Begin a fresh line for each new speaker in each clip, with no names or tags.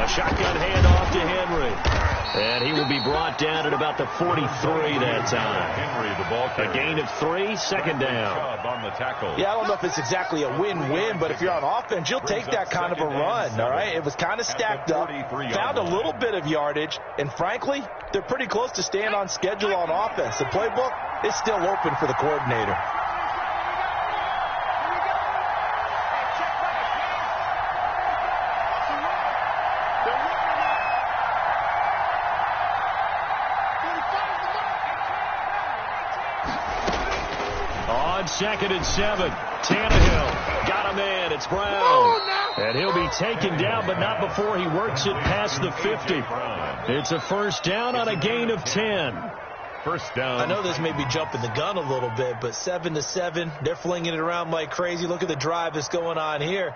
A shotgun handoff to Henry. And he will be brought down at about the 43 that time.
Henry, the ball carrier.
A gain of 3, second down.
On the tackle.
Yeah, I don't know if it's exactly a win-win, but if you're on offense, you'll take that kind of a run, all right? It was kind of stacked up, found a little bit of yardage, and frankly, they're pretty close to staying on schedule on offense. The playbook is still open for the coordinator.
Second and 7. Tannehill got him in. It's Brown. And he'll be taken down, but not before he works it past the 50. It's a first down on a gain of 10.
First down.
I know this may be jumping the gun a little bit, but 7-7, they're flinging it around like crazy. Look at the drive that's going on here.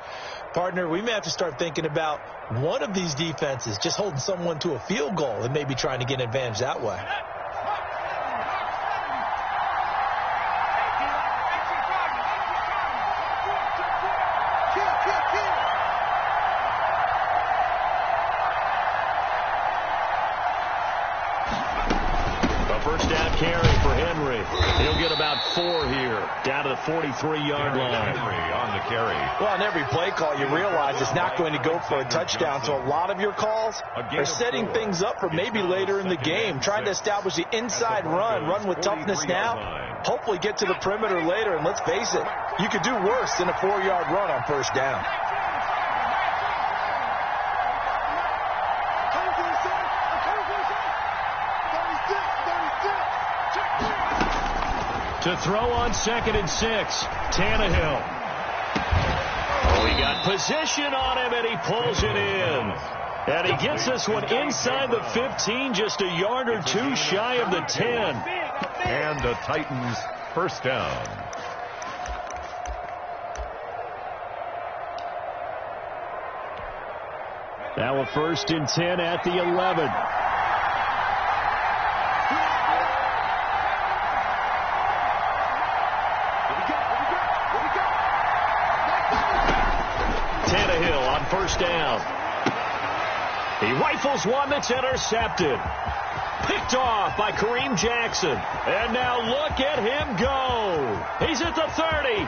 Partner, we may have to start thinking about one of these defenses just holding someone to a field goal and maybe trying to get an advantage that way.
Carry for Henry. He'll get about 4 here, down to the 43-yard line.
Henry on the carry.
Well, on every play call, you realize it's not going to go for a touchdown, so a lot of your calls are setting things up for maybe later in the game, trying to establish the inside run with toughness now, hopefully get to the perimeter later, and let's face it, you could do worse than a 4-yard run on first down.
To throw on 2nd and 6, Tannehill. Oh, he got position on him, and he pulls it in. And he gets this one inside the 15, just a yard or 2 shy of the 10.
And the Titans first down.
Now a 1st and 10 at the 11. First down. He rifles one that's intercepted. Picked off by Kareem Jackson. And now look at him go. He's at the 30.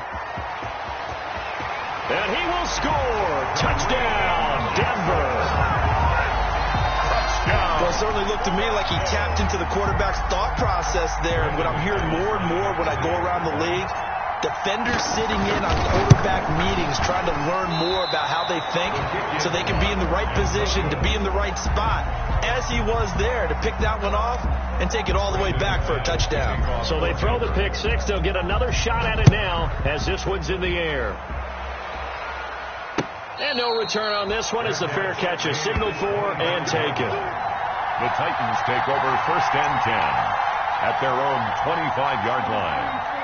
And he will score. Touchdown, Denver. Touchdown.
Well, it certainly looked to me like he tapped into the quarterback's thought process there. And what I'm hearing more and more when I go around the league, defenders sitting in on quarterback meetings trying to learn more about how they think so they can be in the right position, to be in the right spot, as he was there to pick that one off and take it all the way back for a touchdown.
So they throw the pick 6. They'll get another shot at it now as this one's in the air. And no return on this one as the fair catch is signaled for and taken.
The Titans take over 1st and 10 at their own 25-yard line.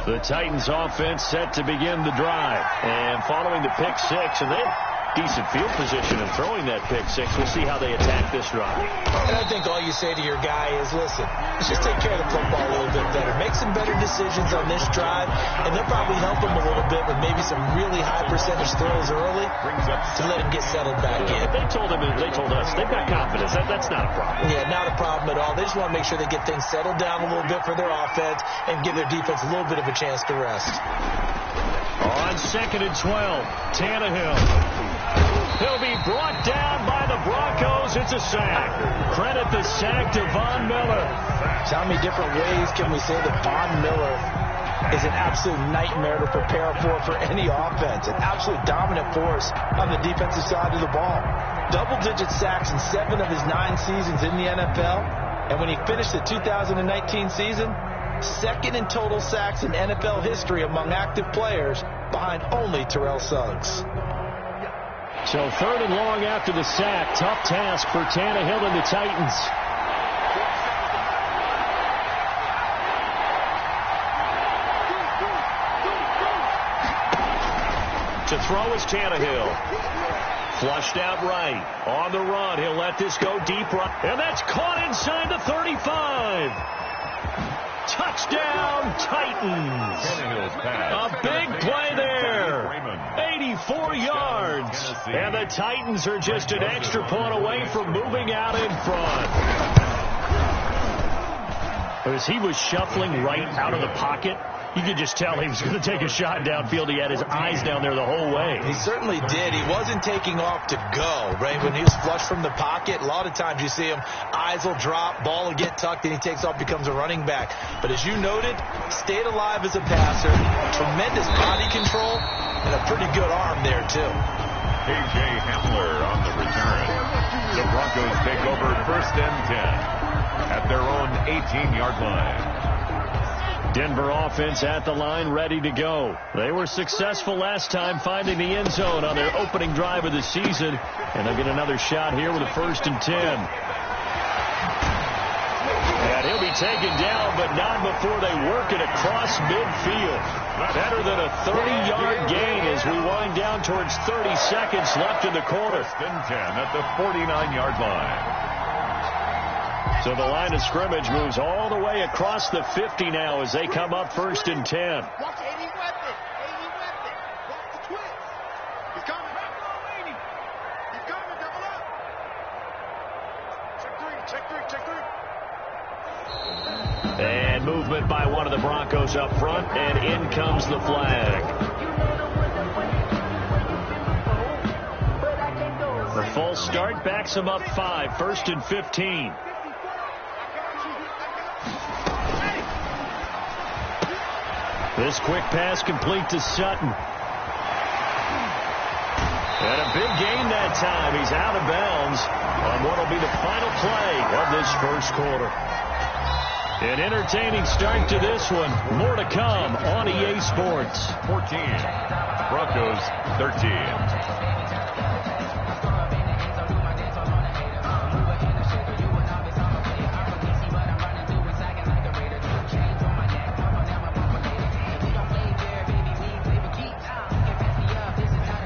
The Titans offense set to begin the drive. And following the pick 6, and they have decent field position in throwing that pick 6. We'll see how they attack this drive.
And I think all you say to your guy is, listen, let's just take care of the football a little bit better. Make some better decisions on this drive, and they'll probably help him a little bit with maybe some really high percentage throws early to let him get settled back in.
They told us they've got confidence. That's not a problem.
Yeah, not a problem at all. They just want to make sure they get things settled down a little bit for their offense and give their defense a little bit of a chance to rest.
On 2nd and 12, Tannehill. He'll be brought down by the Broncos. It's a sack. Credit the sack to Von Miller.
So how many different ways can we say that Von Miller is an absolute nightmare to prepare for any offense? An absolute dominant force on the defensive side of the ball. Double-digit sacks in 7 of his 9 seasons in the NFL. And when he finished the 2019 season, 2nd in total sacks in NFL history among active players, behind only Terrell Suggs.
So 3rd and long after the sack. Tough task for Tannehill and the Titans. To throw is Tannehill. Flushed out right. On the run. He'll let this go deep right. And that's caught inside the 35. Touchdown, Titans. A big play there. 84 yards. And the Titans are just an extra point away from moving out in front. As he was shuffling right out of the pocket, you could just tell he was going to take a shot downfield. He had his eyes down there the whole way.
He certainly did. He wasn't taking off to go, right? When he was flushed from the pocket, a lot of times you see him, eyes will drop, ball will get tucked, and he takes off, becomes a running back. But as you noted, stayed alive as a passer, tremendous body control, and a pretty good arm there, too.
A.J. Hamler on the return. The Broncos take over 1st and 10 at their own 18-yard line.
Denver offense at the line, ready to go. They were successful last time finding the end zone on their opening drive of the season, and they'll get another shot here with a 1st and 10. And he'll be taken down, but not before they work it across midfield. Better than a 30-yard gain as we wind down towards 30 seconds left in the quarter.
1st and 10 at the 49-yard line.
So the line of scrimmage moves all the way across the 50 now as they come up 1st and 10.
Watch 80 with it. 80 with it. Watch the twist. He's coming. He's coming. Double up. Check three.
And movement by one of the Broncos up front, and in comes the flag. The false start backs him up 5, 1st and 15. This quick pass complete to Sutton. And a big gain that time. He's out of bounds on what will be the final play of this first quarter. An entertaining start to this one. More to come on EA Sports.
14. Broncos 13.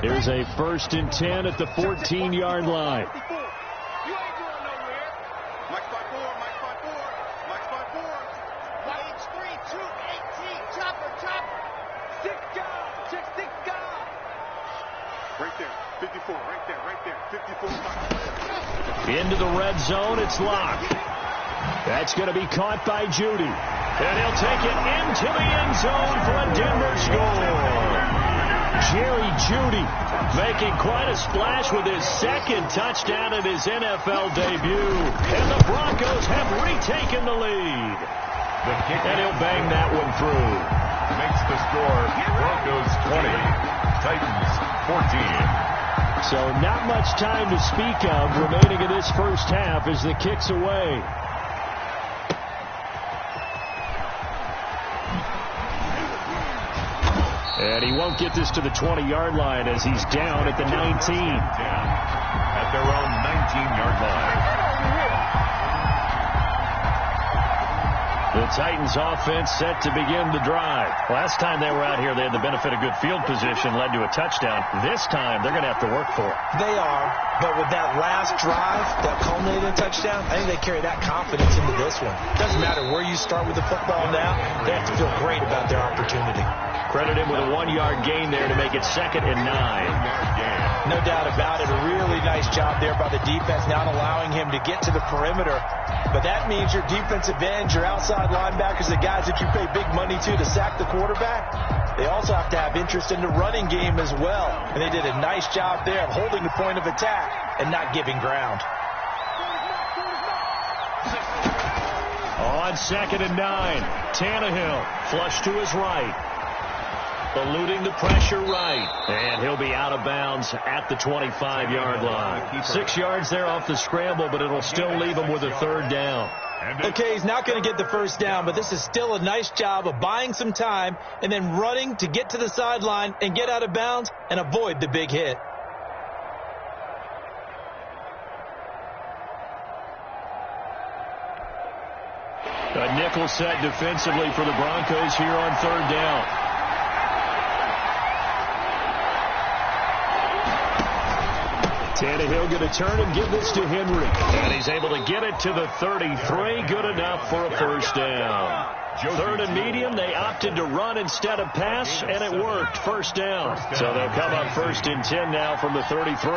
Here's a 1st and 10 at the 14-yard line.
You ain't going nowhere. Max by four. White 3, 2, 18. Chopper. 6 guys. Right there. 54. Right there. 54.
Into the red zone. It's locked. That's going to be caught by Judy. And he'll take it into the end zone for a Denver score. Jerry Judy making quite a splash with his 2nd touchdown in his NFL debut. And the Broncos have retaken the lead. And he'll bang that one through.
Makes the score Broncos 20, Titans 14.
So not much time to speak of remaining in this first half as the kick's away. And he won't get this to the 20-yard line as he's down at the 19.
At their own 19-yard line.
The Titans offense set to begin the drive. Last time they were out here, they had the benefit of good field position, led to a touchdown. This time, they're going to have to work for it.
They are, but with that last drive that culminated in a touchdown, I think they carry that confidence into this one. Doesn't matter where you start with the football now, they have to feel great about their opportunity.
Credit him with a 1-yard gain there to make it 2nd and 9.
No doubt about it. A really nice job there by the defense, not allowing him to get to the perimeter. But that means your defensive ends, your outside linebackers, the guys that you pay big money to sack the quarterback, they also have to have interest in the running game as well. And they did a nice job there of holding the point of attack and not giving ground.
On 2nd and 9, Tannehill flush to his right. Eluding the pressure right. And he'll be out of bounds at the 25-yard line. 6 yards there off the scramble, but it'll still leave him with a 3rd down.
Okay, he's not going to get the 1st down, but this is still a nice job of buying some time and then running to get to the sideline and get out of bounds and avoid the big hit.
A nickel set defensively for the Broncos here on 3rd down. Tannehill going to turn and give this to Henry. And he's able to get it to the 33. Good enough for a first down. Third and medium, they opted to run instead of pass, and it worked. First down. So they'll come up 1st and 10 now from the 33.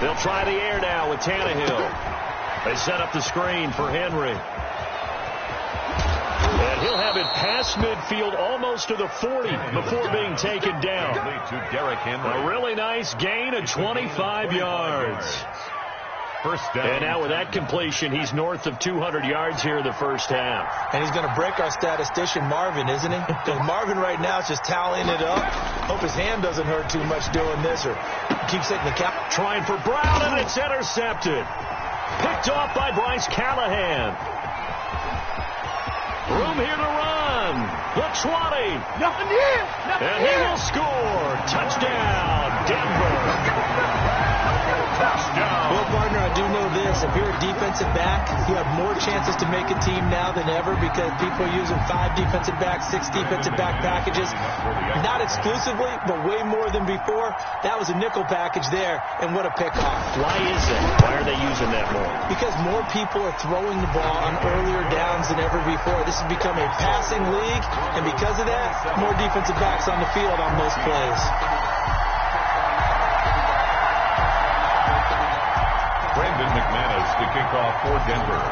They'll try the air now with Tannehill. They set up the screen for Henry. And he'll have it past midfield almost to the 40 before being taken down. A really nice gain of 25 yards.
First down.
And now with that completion, he's north of 200 yards here in the first half.
And he's going to break our statistician Marvin, isn't he? Because Marvin right now is just tallying it up. Hope his hand doesn't hurt too much doing this or keeps taking the count.
Trying for Brown, and it's intercepted. Picked off by Bryce Callahan. Room here to run. The 20. And he will score. Touchdown, Denver.
Well, partner, I do know this. If you're a defensive back, you have more chances to make a team now than ever because people are using 5 defensive backs, 6 defensive back packages. Not exclusively, but way more than before. That was a nickel package there, and what a pickoff.
Why is that? Why are they using that more?
Because more people are throwing the ball on earlier downs than ever before. This has become a passing league, and because of that, more defensive backs on the field on most plays.
Brandon McManus to kick off for Denver.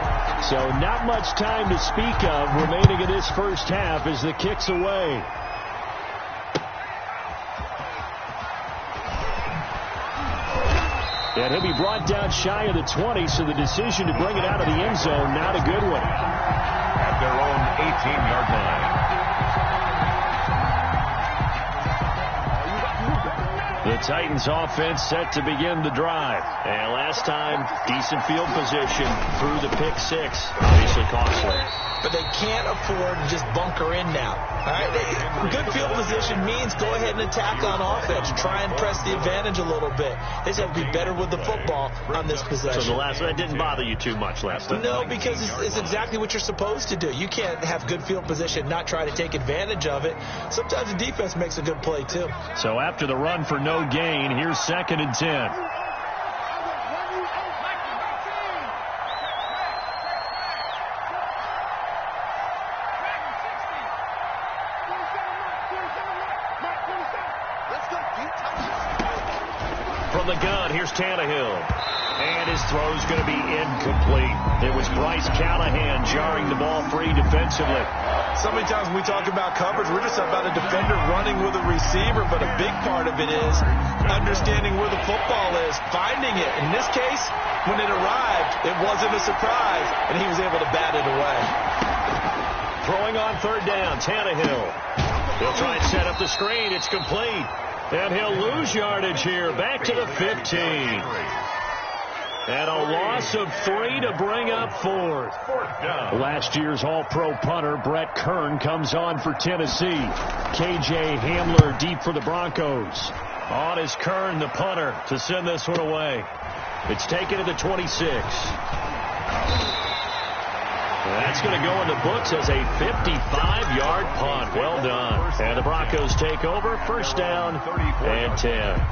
So not much time to speak of remaining in this first half as the kick's away. And he'll be brought down shy of the 20, so the decision to bring it out of the end zone, not a good one.
At their own 18-yard line.
The Titans offense set to begin the drive. And last time, decent field position through the pick 6. Obviously costly.
But they can't afford to just bunker in now. All right? Good field position means go ahead and attack on offense. Try and press the advantage a little bit. They just have to be better with the football on this possession.
So the last one didn't bother you too much last time?
No, because it's exactly what you're supposed to do. You can't have good field position, not try to take advantage of it. Sometimes the defense makes a good play, too.
So after the run for no gain, here's 2nd and 10. From the gun, here's Tannehill. And his throw's going to be incomplete. It was Bryce Callahan jarring the ball free defensively.
So many times when we talk about coverage, we're just about a defender running with a receiver, but a big part of it is understanding where the football is, finding it. In this case, when it arrived, it wasn't a surprise, and he was able to bat it away.
Throwing on 3rd down, Tannehill. He'll try and set up the screen. It's complete. And he'll lose yardage here, back to the 15. And a loss of 3 to bring up 4th. Last year's All-Pro punter, Brett Kern, comes on for Tennessee. K.J. Hamler deep for the Broncos. On is Kern, the punter, to send this one away. It's taken to the 26. That's going to go in the books as a 55-yard punt. Well done. And the Broncos take over. First down and 10.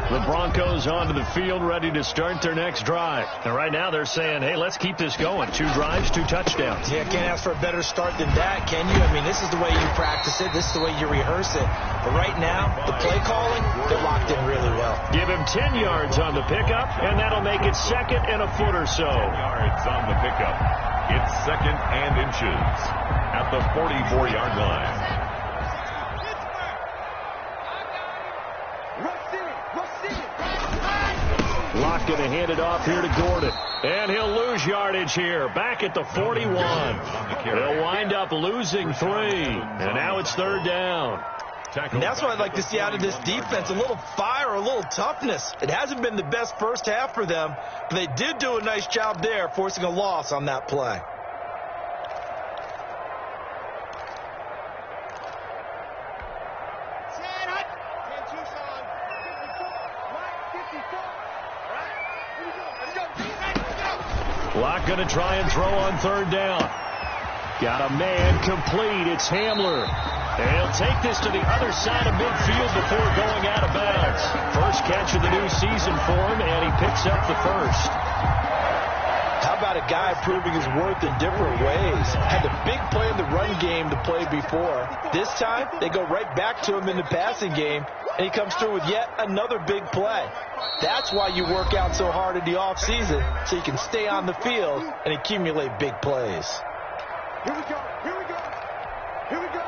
The Broncos onto the field, ready to start their next drive. And right now they're saying, hey, let's keep this going. 2 drives, 2 touchdowns.
Yeah, can't ask for a better start than that, can you? I mean, this is the way you practice it. This is the way you rehearse it. But right now, the play calling, they're locked in really well.
Give him 10 yards on the pickup, and that'll make it 2nd and a foot or so.
Yards on the pickup. It's 2nd and inches at the 44-yard line.
Locke going to hand it off here to Gordon. And he'll lose yardage here. Back at the 41. They'll wind up losing 3. And now it's 3rd down.
And that's what I'd like to see out of this defense. A little fire, a little toughness. It hasn't been the best first half for them, but they did do a nice job there, forcing a loss on that play.
Locke going to try and throw on 3rd down. Got a man complete. It's Hamler. And he'll take this to the other side of midfield before going out of bounds. First catch of the new season for him, and he picks up the first.
How about a guy proving his worth in different ways? Had the big play in the run game to play before. This time, they go right back to him in the passing game, and he comes through with yet another big play. That's why you work out so hard in the offseason, so you can stay on the field and accumulate big plays.
Here we go. Here we go. Here we go.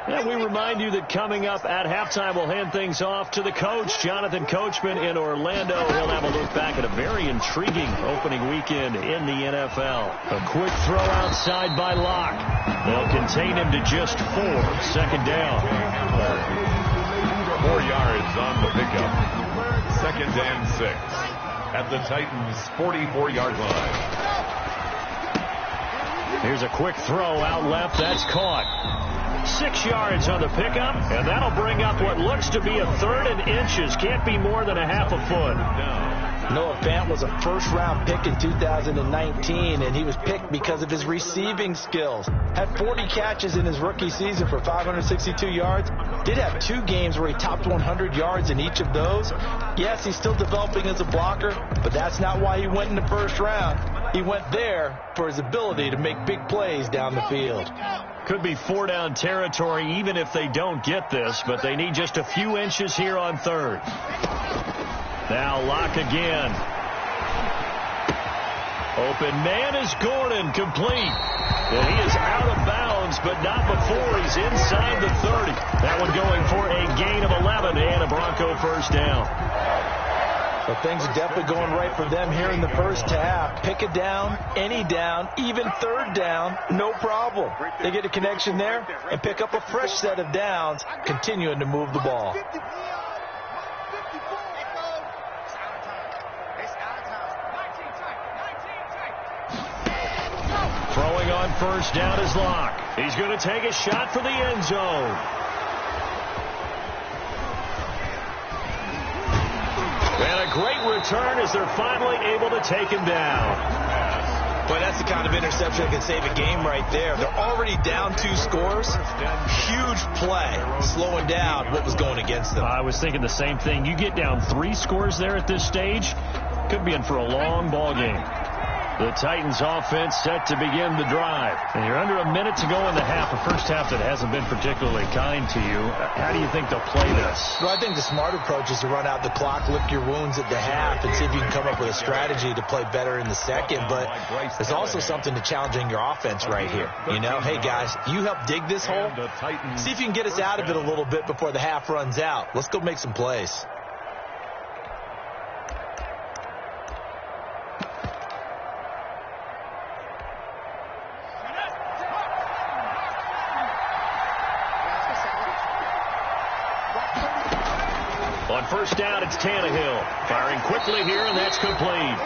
And we remind you that coming up at halftime, we'll hand things off to the coach, Jonathan Coachman in Orlando. He'll have a look back at a very intriguing opening weekend in the NFL. A quick throw outside by Locke. They'll contain him to just 4. Second down.
4 yards on the pickup. Second and 6 at the Titans' 44-yard line.
Here's a quick throw out left. That's caught. 6 yards on the pickup, and that'll bring up what looks to be a third and inches. Can't be more than a half a foot.
Noah Fant was a first-round pick in 2019, and he was picked because of his receiving skills. Had 40 catches in his rookie season for 562 yards. Did have 2 games where he topped 100 yards in each of those. Yes, he's still developing as a blocker, but that's not why he went in the first round. He went there for his ability to make big plays down the field.
Could be 4-down territory even if they don't get this, but they need just a few inches here on third. Now Locke again. Open man is Gordon, complete. And he is out of bounds, but not before he's inside the 30. That one going for a gain of 11 and a Bronco first down.
But things are definitely going right for them here in the first half. Pick a down, any down, even third down, no problem. They get a connection there and pick up a fresh set of downs, continuing to move the ball.
Throwing on first down is Locke. He's going to take a shot for the end zone. And a great return as they're finally able to take him down.
Boy, that's the kind of interception that can save a game right there. They're already down 2 scores. Huge play, slowing down what was going against them.
I was thinking the same thing. You get down 3 scores there at this stage, could be in for a long ball game. The Titans offense set to begin the drive. And you're under a minute to go in the half, a first half that hasn't been particularly kind to you. How do you think they'll play this?
Well, I think the smart approach is to run out the clock, lick your wounds at the half, and see if you can come up with a strategy to play better in the second. But there's also something to challenging your offense right here. You know, hey, guys, you help dig this hole. See if you can get us out of it a little bit before the half runs out. Let's go make some plays.
On first down, it's Tannehill. Firing quickly here, and that's complete.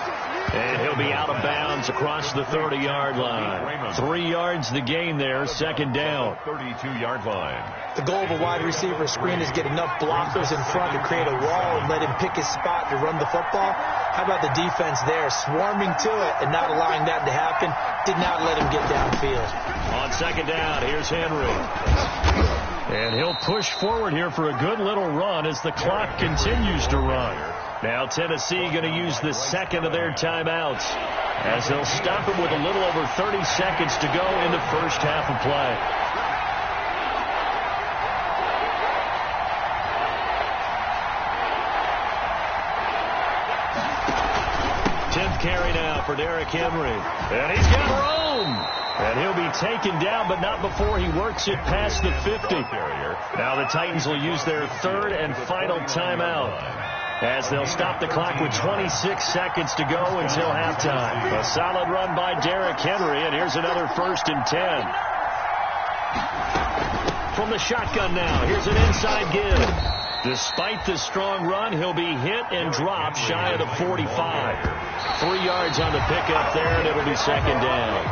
And he'll be out of bounds across the 30-yard line. 3 yards the gain there, second down.
32-yard line.
The goal of a wide receiver screen is get enough blockers in front to create a wall and let him pick his spot to run the football. How about the defense there, swarming to it and not allowing that to happen? Did not let him get downfield.
On second down, here's Henry. And he'll push forward here for a good little run as the clock continues to run. Now Tennessee going to use the second of their timeouts as they'll stop him with a little over 30 seconds to go in the first half of play. Carry now for Derrick Henry. And he's got room. And he'll be taken down, but not before he works it past the 50. Now the Titans will use their third and final timeout as they'll stop the clock with 26 seconds to go until halftime. A solid run by Derrick Henry, and here's another 1st and 10. From the shotgun now, here's an inside give. Despite the strong run, he'll be hit and dropped shy of the 45. 3 yards on the pickup there, and it'll be second down.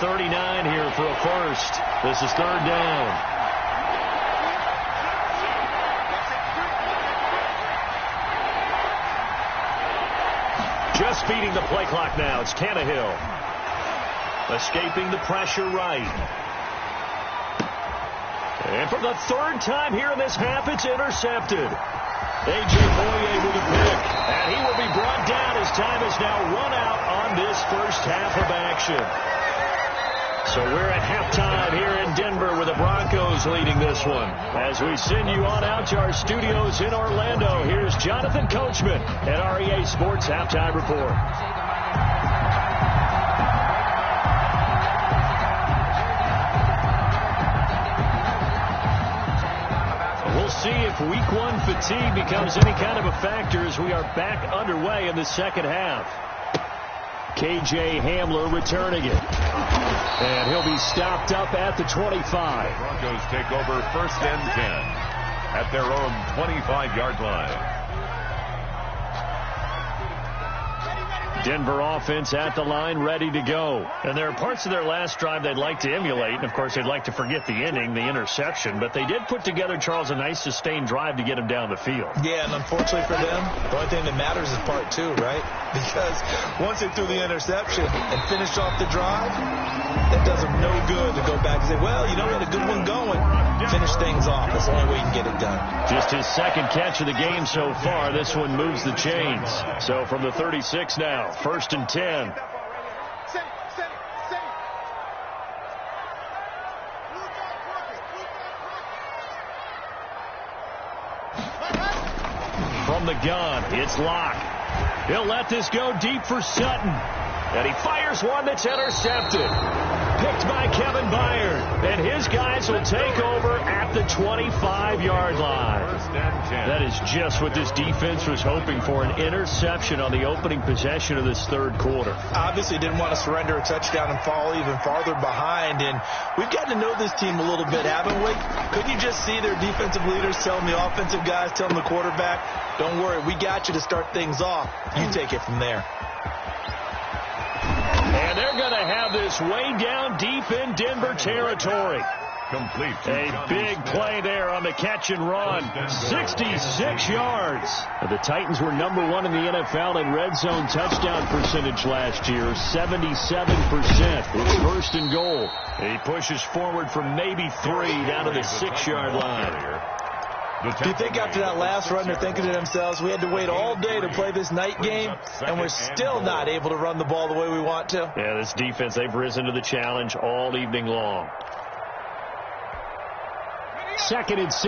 39 here for a first. This is third down. Just beating the play clock now. It's Tannehill. Escaping the pressure right. And for the third time here in this half, it's intercepted. A.J. Bouye with a pick. And he will be brought down as time is now run out on this first half of action. So we're at halftime here in Denver with the Broncos leading this one. As we send you on out to our studios in Orlando, here's Jonathan Coachman at REA Sports Halftime Report. We'll see if week one fatigue becomes any kind of a factor as we are back underway in the second half. K.J. Hamler returning it. And he'll be stopped up at the 25.
Broncos take over first and 10 at their own 25-yard line.
Denver offense at the line, ready to go. And there are parts of their last drive they'd like to emulate. And, of course, they'd like to forget the ending, the interception. But they did put together, Charles, a nice sustained drive to get him down the field.
Yeah, and unfortunately for them, the only thing that matters is part two, right? Because once they threw the interception and finished off the drive, that does them no good to go back and say, well, you know, we had a good one going. Finish things off. That's the only way you can get it done.
Just his second catch of the game so far. This one moves the chains. So from the 36 now, first and 10. From the gun, it's Locke. He'll let this go deep for Sutton. And he fires one that's intercepted. Picked by Kevin Byard. And his guys will take over at the 25-yard line. That is just what this defense was hoping for, an interception on the opening possession of this third quarter.
Obviously didn't want to surrender a touchdown and fall even farther behind. And we've got to know this team a little bit, haven't we? Couldn't you just see their defensive leaders telling the offensive guys, telling the quarterback, don't worry, we got you to start things off. You take it from there.
And they're going to have this way down deep in Denver territory.
Complete.
A big play there on the catch and run. 66 yards. The Titans were number one in the NFL in red zone touchdown percentage last year, 77%. It's first and goal. He pushes forward from maybe 3 down to the 6-yard line.
Do you think after that last run they're thinking to themselves, we had to wait all day to play this night game, and we're still not able to run the ball the way we want to?
Yeah, this defense, they've risen to the challenge all evening long. Second and 6.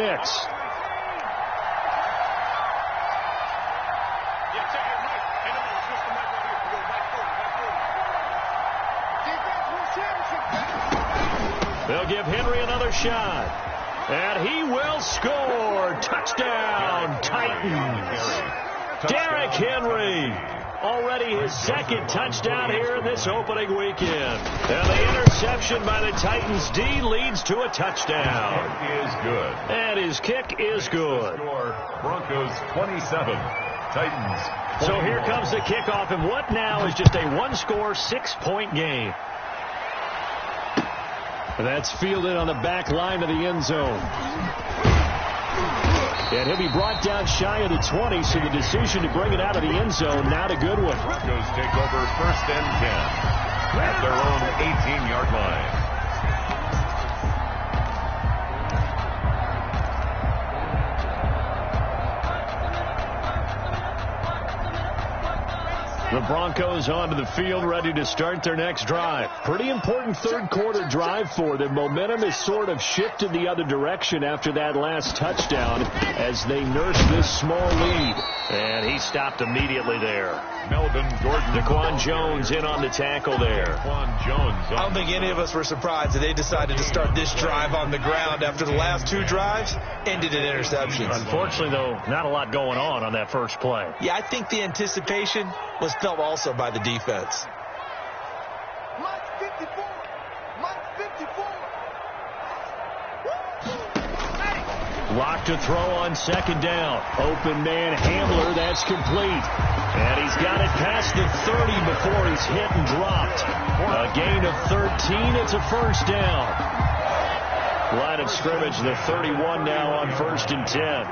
They'll give Henry another shot. And he will score. Touchdown, Titans. Derrick Henry. Already his second touchdown here in this opening weekend. And the interception by the Titans D leads to a touchdown.
Is good.
And his kick is good.
Broncos 27. Titans 21.
So here comes the kickoff, and what now is just a one-score, 6-point game. And that's fielded on the back line of the end zone. And he'll be brought down shy of the 20, so the decision to bring it out of the end zone, not a good one.
Broncos take over first and 10 at their own 18-yard line.
The Broncos onto the field, ready to start their next drive. Pretty important third quarter drive for them. Momentum has sort of shifted the other direction after that last touchdown as they nurse this small lead. And he stopped immediately there.
Melvin Gordon.
Daquan Jones in on the tackle there.
Daquan Jones.
I don't think any of us were surprised that they decided to start this drive on the ground after the last two drives ended in interceptions.
Unfortunately, though, not a lot going on that first play.
Yeah, I think the anticipation was felt also by the defense.
Mike 54. Mike 54.
Lock to throw on second down. Open man Hamler, that's complete. And he's got it past the 30 before he's hit and dropped. A gain of 13, it's a first down. Line of scrimmage, the 31 now on 1st and 10.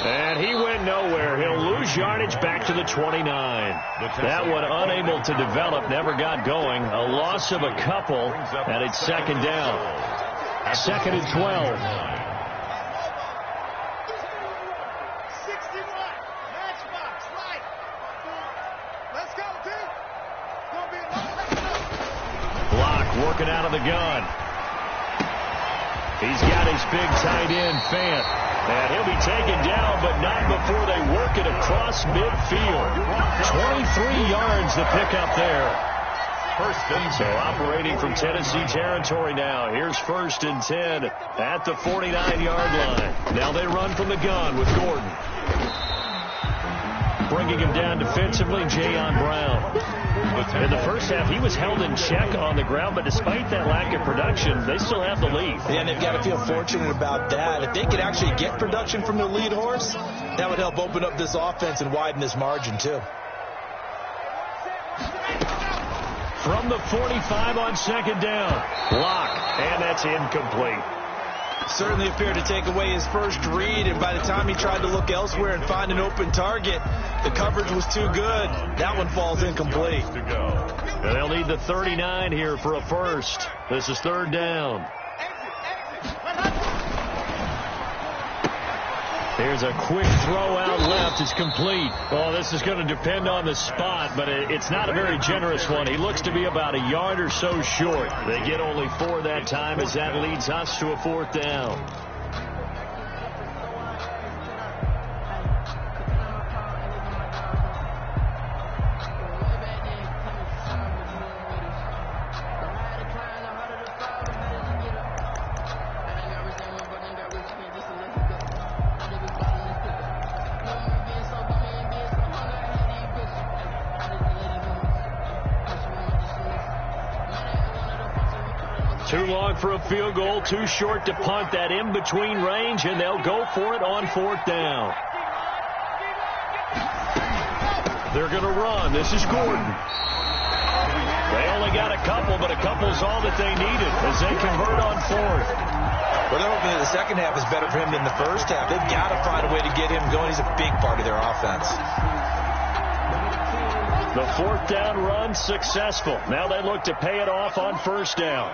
And he went nowhere. He'll lose yardage back to the 29. That one unable to develop, never got going. A loss of a couple, and it's second down. 2nd and 12.
61. Matchbox, right. Let's go, team. Gonna be a
Block working out of the gun. He's got his big tight end, Fant. And he'll be taken down, but not before they work it across midfield. 23 yards to pick up there. So operating from Tennessee territory now. Here's 1st and 10 at the 49-yard line. Now they run from the gun with Gordon. Bringing him down defensively, Jayon Brown. In the first half, he was held in check on the ground, but despite that lack of production, they still have the lead.
Yeah, and they've got to feel fortunate about that. If they could actually get production from their lead horse, that would help open up this offense and widen this margin, too.
From the 45 on second down. Block, and that's incomplete.
Certainly appeared to take away his first read, and by the time he tried to look elsewhere and find an open target, the coverage was too good. That one falls incomplete.
And they'll need the 39 here for a first. This is 3rd down. There's a quick throw out left. It's complete. Oh, this is going to depend on the spot, but it's not a very generous one. He looks to be about a yard or so short. They get only 4 that time as that leads us to a 4th down. Too long for a field goal, too short to punt. That in-between range, and they'll go for it on 4th down. They're going to run. This is Gordon. They only got a couple, but a couple's all that they needed as they convert on 4th.
Well, they're hoping that the second half is better for him than the first half. They've got to find a way to get him going. He's a big part of their offense.
The 4th down run successful. Now they look to pay it off on 1st down.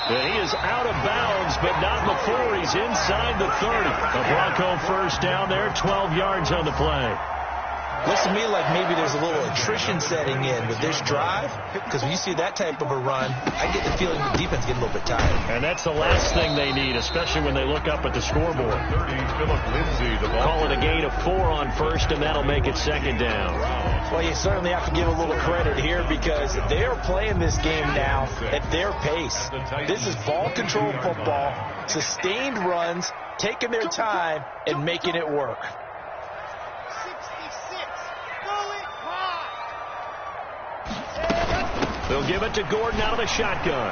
And he is out of bounds, but not before he's inside the 30. A Bronco first down there, 12 yards on the play.
Looks to me like maybe there's a little attrition setting in with this drive, because when you see that type of a run, I get the feeling the defense get a little bit tired.
And that's the last thing they need, especially when they look up at the scoreboard.
30, Philip Lindsay, the ball.
Call it a gain of 4 on 1st, and that'll make it 2nd down.
Well, you certainly have to give a little credit here because they're playing this game now at their pace. This is ball control football, sustained runs, taking their time, and making it work.
They'll give it to Gordon out of the shotgun.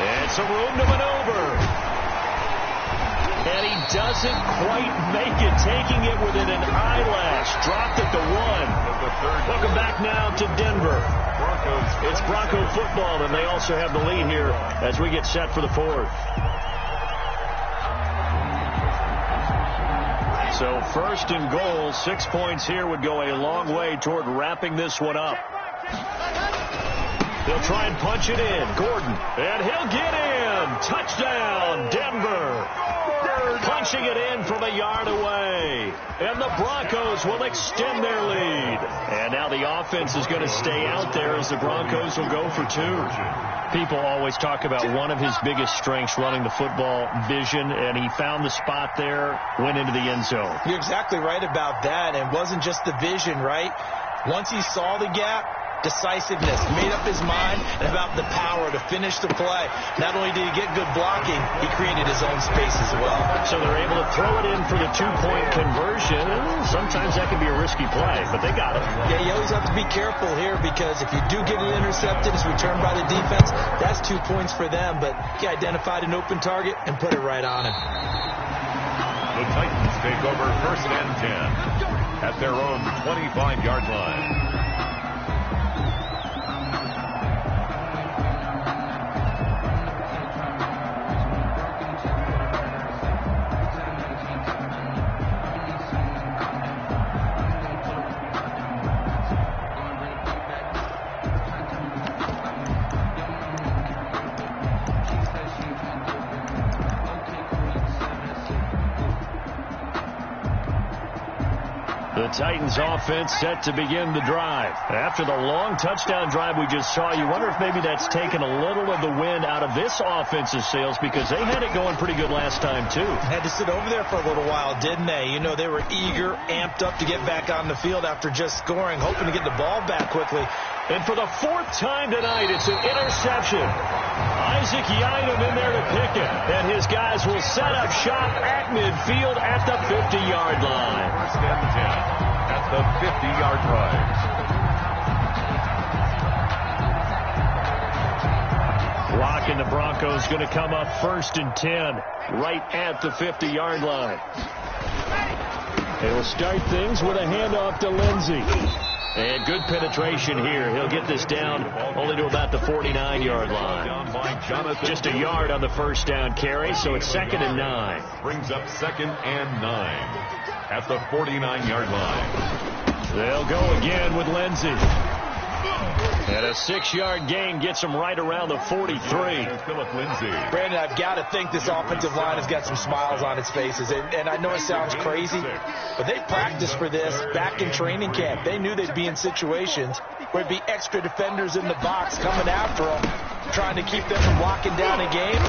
And some room to maneuver. And he doesn't quite make it, taking it within an eyelash. Dropped at the 1. Welcome back now to Denver. It's Bronco football, and they also have the lead here as we get set for the 4th. So 1st and goal, 6 points here would go a long way toward wrapping this one up. They'll try and punch it in. Gordon, and he'll get in. Touchdown, Denver. Punching it in from a yard away. And the Broncos will extend their lead. And now the offense is going to stay out there as the Broncos will go for 2. People always talk about one of his biggest strengths running the football, vision, and he found the spot there, went into the end zone.
You're exactly right about that, and it wasn't just the vision, right? Once he saw the gap, decisiveness, made up his mind, and about the power to finish the play. Not only did he get good blocking, he created his own space as well.
So they're able to throw it in for the two-point conversion. Sometimes that can be a risky play, but they got it.
Yeah, you always have to be careful here because if you do get it intercepted, it's returned by the defense, that's 2 points for them, but he identified an open target and put it right on him.
The Titans take over 1st and 10 at their own 25-yard line.
The Titans offense set to begin the drive. After the long touchdown drive we just saw, you wonder if maybe that's taken a little of the wind out of this offense's sails because they had it going pretty good last time too.
Had to sit over there for a little while, didn't they? You know, they were eager, amped up to get back on the field after just scoring, hoping to get the ball back quickly.
And for the 4th time tonight, it's an interception. Isaac Yiadom in there to pick it. And his guys will set up shop at midfield at the 50-yard line.
1st and 10 at the 50-yard line.
Blocking the Broncos going to come up 1st and 10 right at the 50-yard line. They will start things with a handoff to Lindsey. And good penetration here. He'll get this down only to about the 49-yard line. Just a yard on the 1st down carry, so it's 2nd and 9.
Brings up 2nd and 9 at the 49-yard line.
They'll go again with Lindsey. And a 6-yard gain gets him right around the 43.
Phillip Lindsay.
Brandon, I've got to think this offensive line has got some smiles on its faces. And I know it sounds crazy, but they practiced for this back in training camp. They knew they'd be in situations where there'd be extra defenders in the box coming after them, trying to keep them from locking down a game.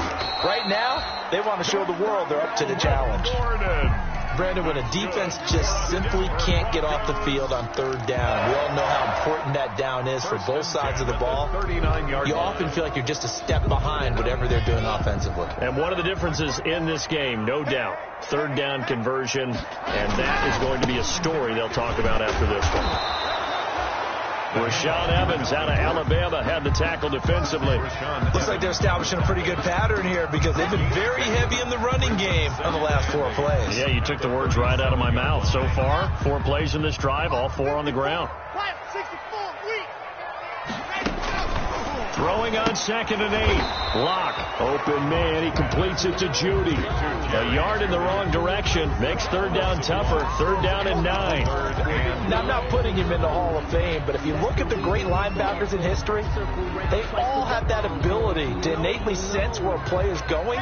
Right now, they want to show the world they're up to the challenge. Brandon, when a defense just simply can't get off the field on 3rd down, we all know how important that down is for both sides of the ball. You often feel like you're just a step behind whatever they're doing offensively.
And one of the differences in this game, no doubt, 3rd down conversion, and that is going to be a story they'll talk about after this one. Rashaan Evans out of Alabama had the tackle defensively.
Looks like they're establishing a pretty good pattern here because they've been very heavy in the running game on the last 4 plays.
Yeah, you took the words right out of my mouth. So far, 4 plays in this drive, all 4 on the ground. Throwing on 2nd and 8. Lock. Open man. He completes it to Judy. A yard in the wrong direction. Makes 3rd down tougher. 3rd down and 9.
Now, I'm not putting him in the Hall of Fame, but if you look at the great linebackers in history, they all have that ability to innately sense where a play is going,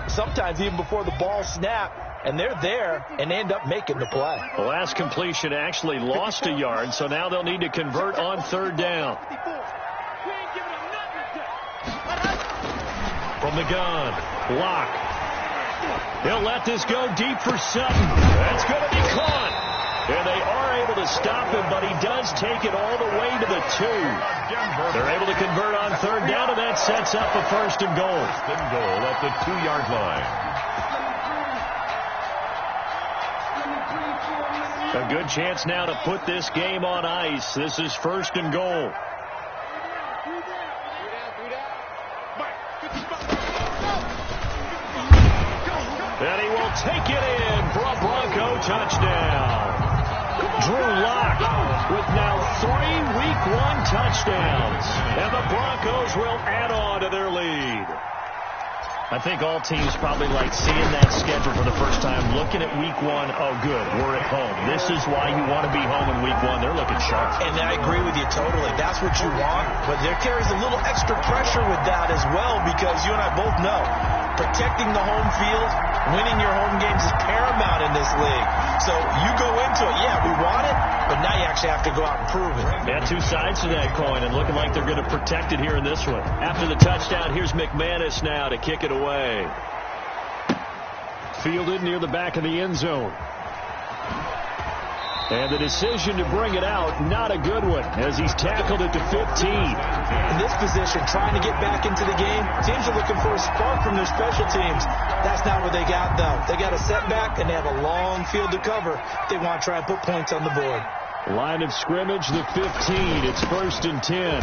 sometimes even before the ball snaps, and they're there and end up making the play.
The last completion actually lost a yard, so now they'll need to convert on 3rd down. From the gun, Lock. He'll let this go deep for Sutton. That's going to be caught. And they are able to stop him, but he does take it all the way to the 2. They're able to convert on 3rd down, and that sets up a 1st and goal.
1st and goal at the 2-yard line.
A good chance now to put this game on ice. This is 1st and goal. And he will take it in for a Bronco touchdown. Drew Lock with now 3 Week 1 touchdowns. And the Broncos will add on to their lead. I think all teams probably like seeing that schedule for the first time, looking at Week 1. Oh, good, we're at home. This is why you want to be home in Week 1. They're looking sharp.
And I agree with you totally. That's what you want. But there carries a little extra pressure with that as well because you and I both know protecting the home field, winning your home games is paramount in this league. So you go into it, yeah, we want it, but now you actually have to go out and prove it.
Yeah, 2 sides to that coin, and looking like they're going to protect it here in this one. After the touchdown, here's McManus now to kick it away. Fielded near the back of the end zone. And the decision to bring it out, not a good one, as he's tackled it to 15.
In this position, trying to get back into the game, teams are looking for a spark from their special teams. That's not what they got, though. They got a setback, and they have a long field to cover if they want to try and put points on the board.
Line of scrimmage, the 15. It's 1st and 10.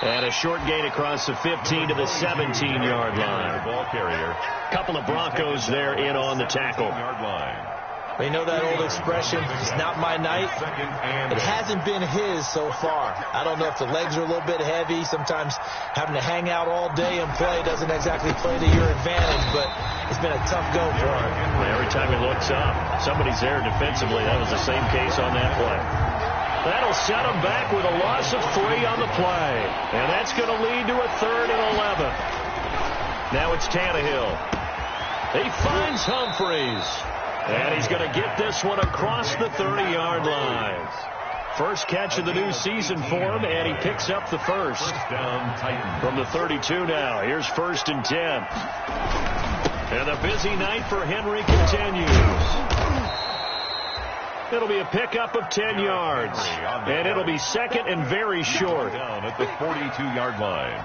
And a short gain across the 15 to the 17-yard line.
Ball carrier.
Couple of Broncos there in on the tackle.
Yard line.
You know that old expression, it's not my night. It hasn't been his so far. I don't know if the legs are a little bit heavy. Sometimes having to hang out all day and play doesn't exactly play to your advantage, but it's been a tough go for him.
Every time he looks up, somebody's there defensively. That was the same case on that play. That'll set him back with a loss of 3 on the play. And that's going to lead to a 3rd and 11. Now it's Tannehill. He finds Humphries. And he's going to get this one across the 30-yard line. First catch of the new season for him, and he picks up the first.
Down Titans.
From the 32 now. Here's 1st and 10. And a busy night for Henry continues. It'll be a pickup of 10 yards. And it'll be second and very short.
Down at the 42-yard line.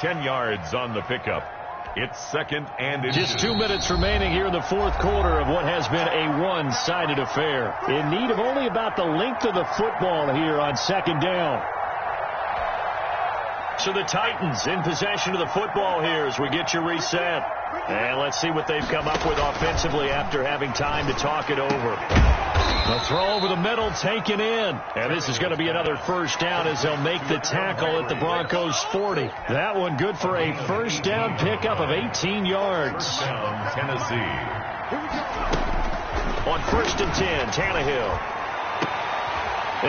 10 yards on the pickup. It's 2nd and inches.
Just 2 minutes remaining here in the 4th quarter of what has been a one-sided affair. In need of only about the length of the football here on 2nd down. So the Titans in possession of the football here as we get you reset. And let's see what they've come up with offensively after having time to talk it over. The throw over the middle taken in. And this is going to be another first down as they'll make the tackle at the Broncos 40. That one good for a first down pickup of 18 yards.
Down Tennessee.
On 1st and 10, Tannehill.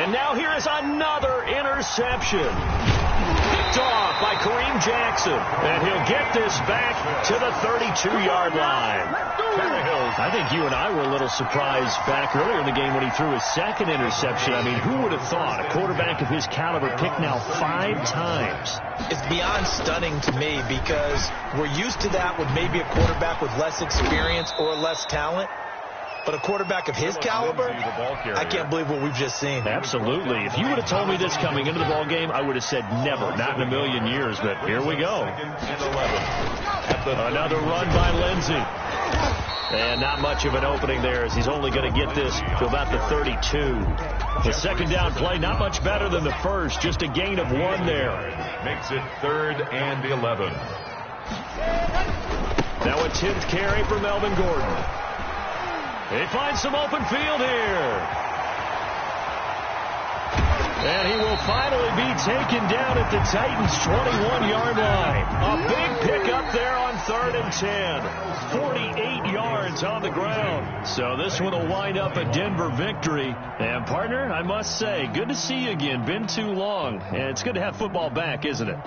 And now here is another interception. Picked off by Kareem Jackson. And he'll get this back to the 32-yard line. I think you and I were a little surprised back earlier in the game when he threw his 2nd interception. I mean, who would have thought a quarterback of his caliber picked now 5 times?
It's beyond stunning to me because we're used to that with maybe a quarterback with less experience or less talent. But a quarterback of his caliber, I can't believe what we've just seen.
Absolutely. If you would have told me this coming into the ball game, I would have said never, not in a million years. But here we go. Another run by Lindsey. And not much of an opening there as he's only going to get this to about the 32. The 2nd down play, not much better than the first, just a gain of 1 there.
Makes it 3rd and 11.
Now a 10th carry for Melvin Gordon. He finds some open field here. And he will finally be taken down at the Titans' 21-yard line. A big pickup there on 3rd and 10. 48 yards on the ground. So this one will wind up a Denver victory. And, partner, I must say, good to see you again. Been too long. And it's good to have football back, isn't it?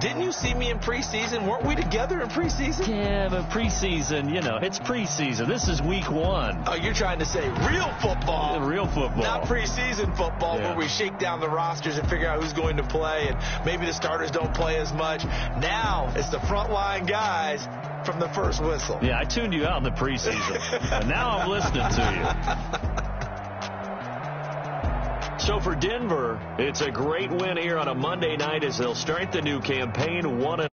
Didn't you see me in preseason? Weren't we together in preseason?
Yeah, but preseason, you know, it's preseason. This is week 1.
Oh, you're trying to say real football.
Real football.
Not preseason football where we shake down the rosters and figure out who's going to play, and maybe the starters don't play as much. Now it's the frontline guys from the first whistle.
Yeah, I tuned you out in the preseason. And now I'm listening to you. So for Denver, it's a great win here on a Monday night as they'll start the new campaign 1-0.